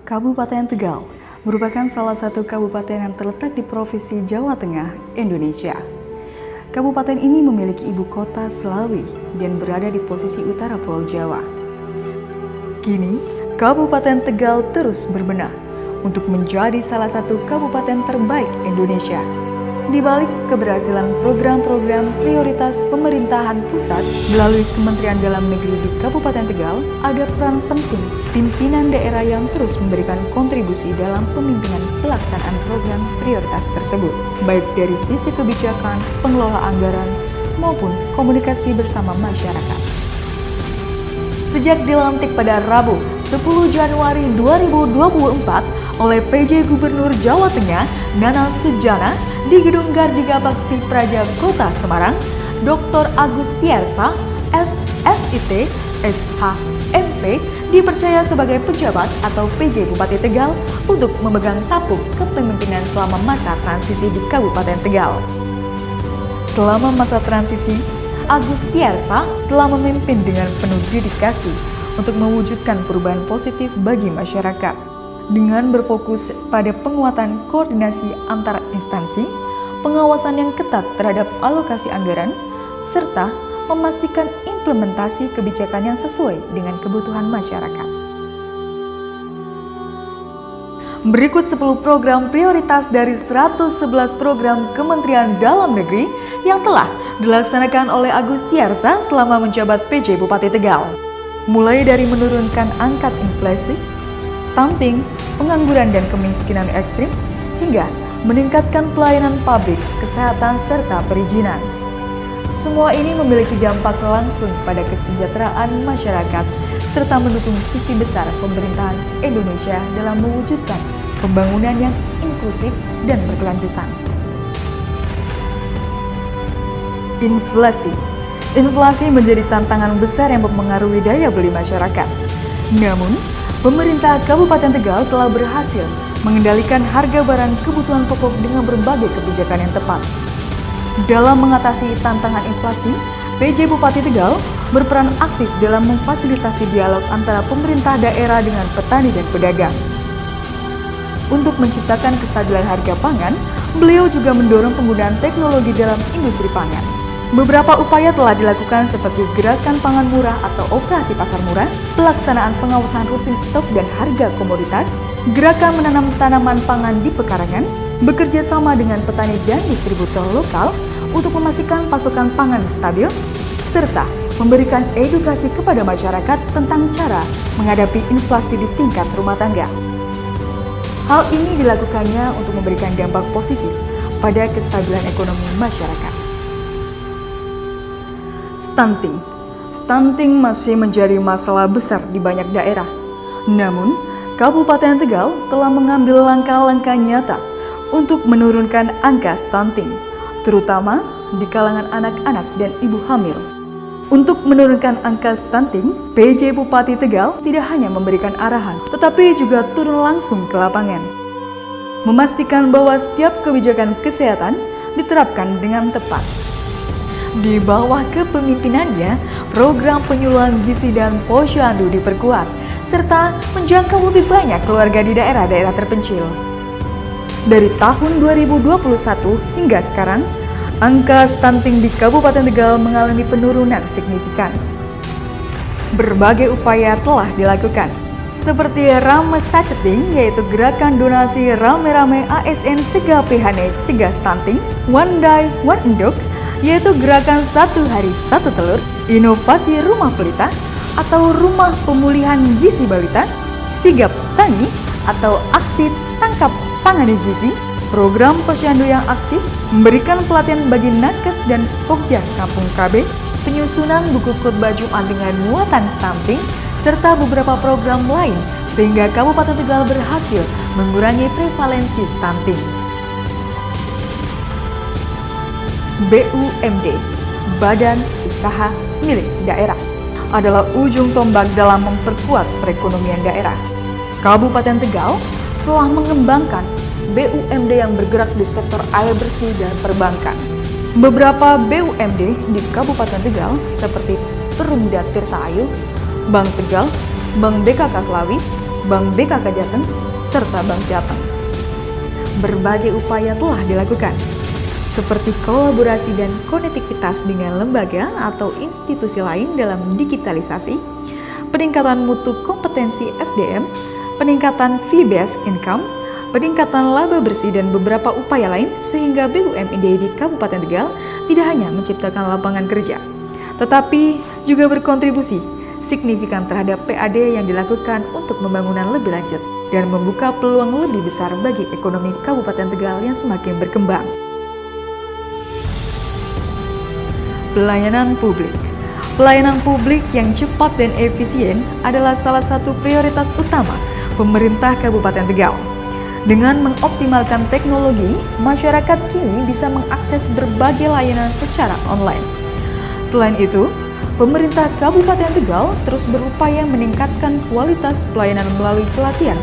Kabupaten Tegal merupakan salah satu kabupaten yang terletak di Provinsi Jawa Tengah, Indonesia. Kabupaten ini memiliki ibu kota Slawi dan berada di posisi utara Pulau Jawa. Kini, Kabupaten Tegal terus berbenah untuk menjadi salah satu kabupaten terbaik Indonesia. Di balik keberhasilan program-program prioritas pemerintahan pusat melalui Kementerian Dalam Negeri di Kabupaten Tegal, ada peran penting pimpinan daerah yang terus memberikan kontribusi dalam pemimpinan pelaksanaan program prioritas tersebut, baik dari sisi kebijakan, pengelola anggaran, maupun komunikasi bersama masyarakat. Sejak dilantik pada Rabu 10 Januari 2024 oleh PJ Gubernur Jawa Tengah Nana Sujana di Gedung Gardika Bakti Praja Kota Semarang, Dr. Agus Tiarsa, SSIT, SHMP, dipercaya sebagai pejabat atau PJ Bupati Tegal untuk memegang tampuk kepemimpinan selama masa transisi di Kabupaten Tegal. Selama masa transisi, Agus Tiarsa telah memimpin dengan penuh dedikasi untuk mewujudkan perubahan positif bagi masyarakat. Dengan berfokus pada penguatan koordinasi antar instansi, pengawasan yang ketat terhadap alokasi anggaran, serta memastikan implementasi kebijakan yang sesuai dengan kebutuhan masyarakat. Berikut 10 program prioritas dari 111 program Kementerian Dalam Negeri yang telah dilaksanakan oleh Agus Tiarsa selama menjabat PJ Bupati Tegal. Mulai dari menurunkan angka inflasi, stunting, pengangguran dan kemiskinan ekstrim, hingga meningkatkan pelayanan publik, kesehatan, serta perizinan. Semua ini memiliki dampak langsung pada kesejahteraan masyarakat, serta mendukung visi besar pemerintahan Indonesia dalam mewujudkan pembangunan yang inklusif dan berkelanjutan. Inflasi menjadi tantangan besar yang mempengaruhi daya beli masyarakat. Namun, pemerintah Kabupaten Tegal telah berhasil mengendalikan harga barang kebutuhan pokok dengan berbagai kebijakan yang tepat. Dalam mengatasi tantangan inflasi, PJ Bupati Tegal berperan aktif dalam memfasilitasi dialog antara pemerintah daerah dengan petani dan pedagang. Untuk menciptakan kestabilan harga pangan, beliau juga mendorong penggunaan teknologi dalam industri pangan. Beberapa upaya telah dilakukan seperti gerakan pangan murah atau operasi pasar murah, pelaksanaan pengawasan rutin stok dan harga komoditas, gerakan menanam tanaman pangan di pekarangan, bekerja sama dengan petani dan distributor lokal untuk memastikan pasokan pangan stabil, serta memberikan edukasi kepada masyarakat tentang cara menghadapi inflasi di tingkat rumah tangga. Hal ini dilakukannya untuk memberikan dampak positif pada kestabilan ekonomi masyarakat. Stunting masih menjadi masalah besar di banyak daerah. Namun, Kabupaten Tegal telah mengambil langkah-langkah nyata untuk menurunkan angka stunting, terutama di kalangan anak-anak dan ibu hamil. Untuk menurunkan angka stunting, PJ Bupati Tegal tidak hanya memberikan arahan, tetapi juga turun langsung ke lapangan, memastikan bahwa setiap kebijakan kesehatan diterapkan dengan tepat. Di bawah kepemimpinannya, program penyuluhan gizi dan posyandu diperkuat, serta menjangkau lebih banyak keluarga di daerah-daerah terpencil. Dari tahun 2021 hingga sekarang, angka stunting di Kabupaten Tegal mengalami penurunan signifikan. Berbagai upaya telah dilakukan, seperti Rame Saceting, yaitu gerakan donasi rame-rame ASN Segapehane Cegah Stunting, One Day One Induk, yaitu gerakan 1 hari 1 telur, inovasi rumah pelita atau rumah pemulihan gizi balita, sigap tani atau aksi tangkap tangani gizi, program posyandu yang aktif, memberikan pelatihan bagi nakes dan pokja kampung KB, penyusunan buku khotbah Jumat dengan muatan stunting, serta beberapa program lain sehingga Kabupaten Tegal berhasil mengurangi prevalensi stunting. BUMD, Badan Usaha Milik Daerah, adalah ujung tombak dalam memperkuat perekonomian daerah. Kabupaten Tegal telah mengembangkan BUMD yang bergerak di sektor air bersih dan perbankan. Beberapa BUMD di Kabupaten Tegal seperti Perumda Tirta Ayu, Bank Tegal, Bank BKK Slawi, Bank BKK Jateng, serta Bank Jateng. Berbagai upaya telah dilakukan, seperti kolaborasi dan konektivitas dengan lembaga atau institusi lain dalam digitalisasi, peningkatan mutu kompetensi SDM, peningkatan fee-based income, peningkatan laba bersih dan beberapa upaya lain sehingga BUMD di Kabupaten Tegal tidak hanya menciptakan lapangan kerja, tetapi juga berkontribusi signifikan terhadap PAD yang dilakukan untuk pembangunan lebih lanjut dan membuka peluang lebih besar bagi ekonomi Kabupaten Tegal yang semakin berkembang. Pelayanan publik. Pelayanan publik yang cepat dan efisien adalah salah satu prioritas utama pemerintah Kabupaten Tegal. Dengan mengoptimalkan teknologi, masyarakat kini bisa mengakses berbagai layanan secara online. Selain itu, pemerintah Kabupaten Tegal terus berupaya meningkatkan kualitas pelayanan melalui pelatihan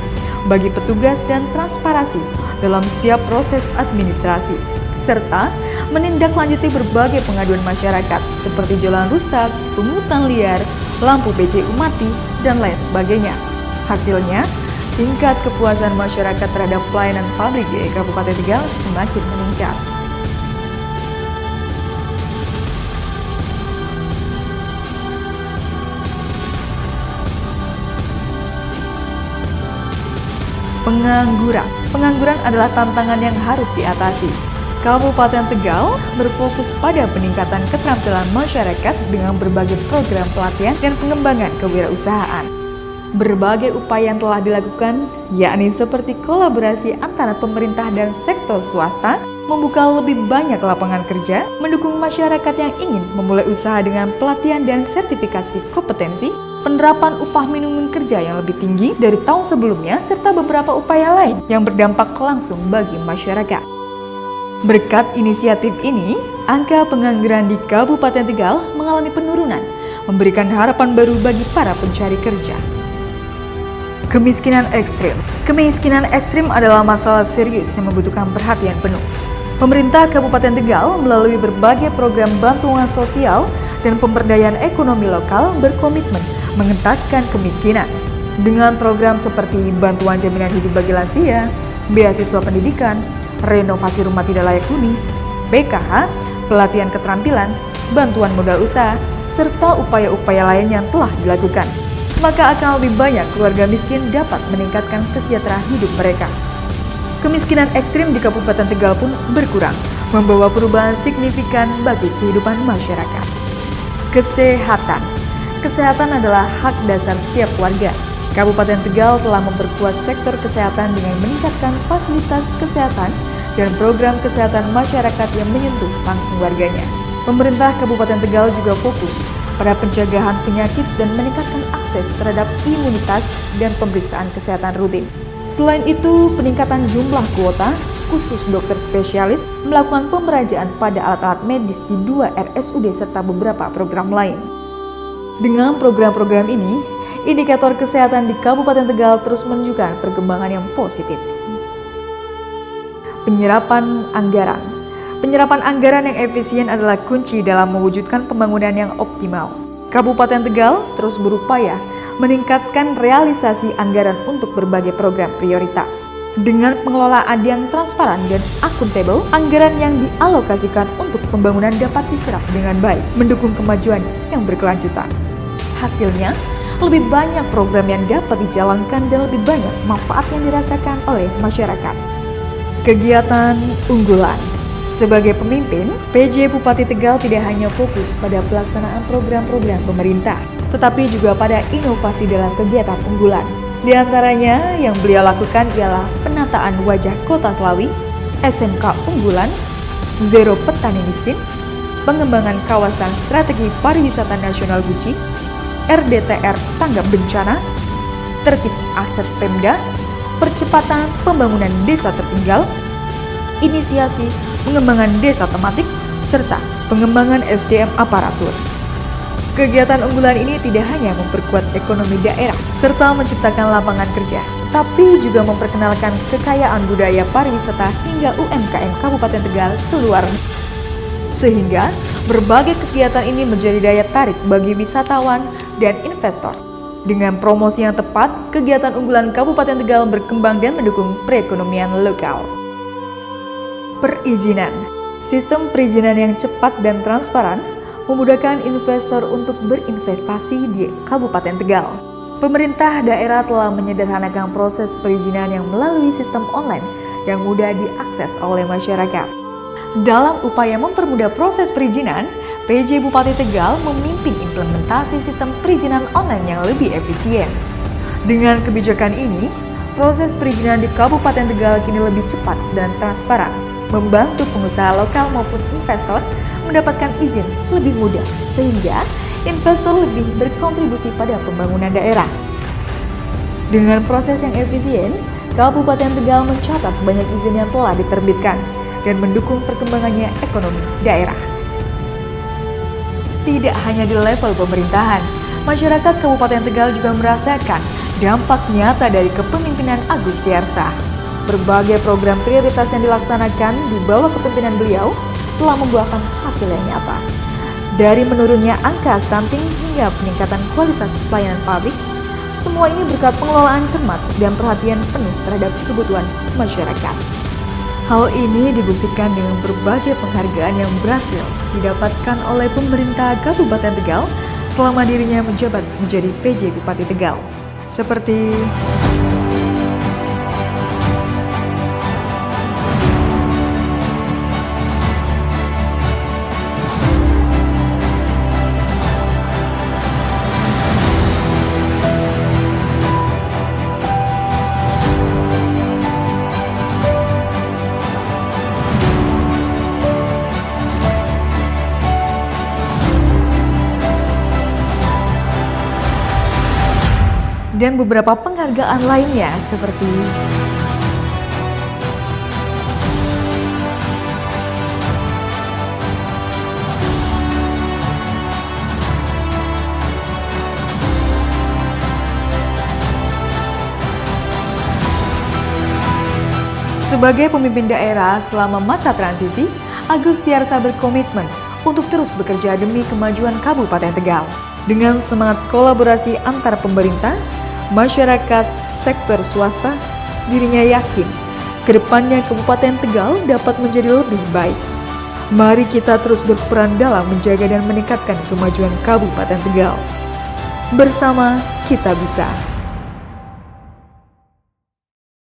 bagi petugas dan transparansi dalam setiap proses administrasi, serta menindaklanjuti berbagai pengaduan masyarakat seperti jalan rusak, pungutan liar, lampu PJU mati, dan lain sebagainya. Hasilnya, tingkat kepuasan masyarakat terhadap pelayanan publik di Kabupaten Tegal semakin meningkat. Pengangguran adalah tantangan yang harus diatasi. Kabupaten Tegal berfokus pada peningkatan keterampilan masyarakat dengan berbagai program pelatihan dan pengembangan kewirausahaan. Berbagai upaya yang telah dilakukan, yakni seperti kolaborasi antara pemerintah dan sektor swasta, membuka lebih banyak lapangan kerja, mendukung masyarakat yang ingin memulai usaha dengan pelatihan dan sertifikasi kompetensi, penerapan upah minimum kerja yang lebih tinggi dari tahun sebelumnya, serta beberapa upaya lain yang berdampak langsung bagi masyarakat. Berkat inisiatif ini, angka pengangguran di Kabupaten Tegal mengalami penurunan, memberikan harapan baru bagi para pencari kerja. Kemiskinan ekstrim. Kemiskinan ekstrim adalah masalah serius yang membutuhkan perhatian penuh. Pemerintah Kabupaten Tegal melalui berbagai program bantuan sosial dan pemberdayaan ekonomi lokal berkomitmen mengentaskan kemiskinan. Dengan program seperti bantuan jaminan hidup bagi lansia, beasiswa pendidikan, renovasi rumah tidak layak huni, PKH, pelatihan keterampilan, bantuan modal usaha, serta upaya-upaya lain yang telah dilakukan, maka akan lebih banyak keluarga miskin dapat meningkatkan kesejahteraan hidup mereka. Kemiskinan ekstrim di Kabupaten Tegal pun berkurang, membawa perubahan signifikan bagi kehidupan masyarakat. Kesehatan. Kesehatan adalah hak dasar setiap warga. Kabupaten Tegal telah memperkuat sektor kesehatan dengan meningkatkan fasilitas kesehatan dan program kesehatan masyarakat yang menyentuh langsung warganya. Pemerintah Kabupaten Tegal juga fokus pada pencegahan penyakit dan meningkatkan akses terhadap imunitas dan pemeriksaan kesehatan rutin. Selain itu, peningkatan jumlah kuota, khusus dokter spesialis, melakukan pemerajaan pada alat-alat medis di 2 RSUD serta beberapa program lain. Dengan program-program ini, indikator kesehatan di Kabupaten Tegal terus menunjukkan perkembangan yang positif. Penyerapan anggaran. Penyerapan anggaran yang efisien adalah kunci dalam mewujudkan pembangunan yang optimal. Kabupaten Tegal terus berupaya meningkatkan realisasi anggaran untuk berbagai program prioritas. Dengan pengelolaan yang transparan dan akuntabel, anggaran yang dialokasikan untuk pembangunan dapat diserap dengan baik, mendukung kemajuan yang berkelanjutan. Hasilnya, lebih banyak program yang dapat dijalankan dan lebih banyak manfaat yang dirasakan oleh masyarakat. Kegiatan unggulan. Sebagai pemimpin, PJ Bupati Tegal tidak hanya fokus pada pelaksanaan program-program pemerintah, tetapi juga pada inovasi dalam kegiatan unggulan. Di antaranya yang beliau lakukan ialah penataan wajah Kota Slawi, SMK unggulan, Zero Petani Miskin, pengembangan kawasan strategi pariwisata nasional Guci, RDTR Tanggap Bencana, tertib aset Pemda, percepatan pembangunan desa tertinggal, inisiasi pengembangan desa tematik, serta pengembangan SDM aparatur. Kegiatan unggulan ini tidak hanya memperkuat ekonomi daerah serta menciptakan lapangan kerja, tapi juga memperkenalkan kekayaan budaya pariwisata hingga UMKM Kabupaten Tegal keluar. Sehingga berbagai kegiatan ini menjadi daya tarik bagi wisatawan dan investor. Dengan promosi yang tepat, kegiatan unggulan Kabupaten Tegal berkembang dan mendukung perekonomian lokal. Perizinan. Sistem perizinan yang cepat dan transparan memudahkan investor untuk berinvestasi di Kabupaten Tegal. Pemerintah daerah telah menyederhanakan proses perizinan yang melalui sistem online yang mudah diakses oleh masyarakat. Dalam upaya mempermudah proses perizinan, PJ Bupati Tegal memimpin implementasi sistem perizinan online yang lebih efisien. Dengan kebijakan ini, proses perizinan di Kabupaten Tegal kini lebih cepat dan transparan, membantu pengusaha lokal maupun investor mendapatkan izin lebih mudah, sehingga investor lebih berkontribusi pada pembangunan daerah. Dengan proses yang efisien, Kabupaten Tegal mencatat banyak izin yang telah diterbitkan dan mendukung perkembangannya ekonomi daerah. Tidak hanya di level pemerintahan, masyarakat Kabupaten Tegal juga merasakan dampak nyata dari kepemimpinan Agus Tiarsa. Berbagai program prioritas yang dilaksanakan di bawah kepemimpinan beliau telah membuahkan hasil yang nyata. Dari menurunnya angka stunting hingga peningkatan kualitas pelayanan publik, semua ini berkat pengelolaan cermat dan perhatian penuh terhadap kebutuhan masyarakat. Hal ini dibuktikan dengan berbagai penghargaan yang berhasil didapatkan oleh pemerintah Kabupaten Tegal selama dirinya menjabat menjadi PJ Bupati Tegal. Seperti dan beberapa penghargaan lainnya seperti sebagai pemimpin daerah selama masa transisi, Agus Tiarsa berkomitmen untuk terus bekerja demi kemajuan Kabupaten Tegal. Dengan semangat kolaborasi antar pemerintah, masyarakat, sektor swasta, dirinya yakin kedepannya Kabupaten Tegal dapat menjadi lebih baik. Mari kita terus berperan dalam menjaga dan meningkatkan kemajuan Kabupaten Tegal. Bersama kita bisa.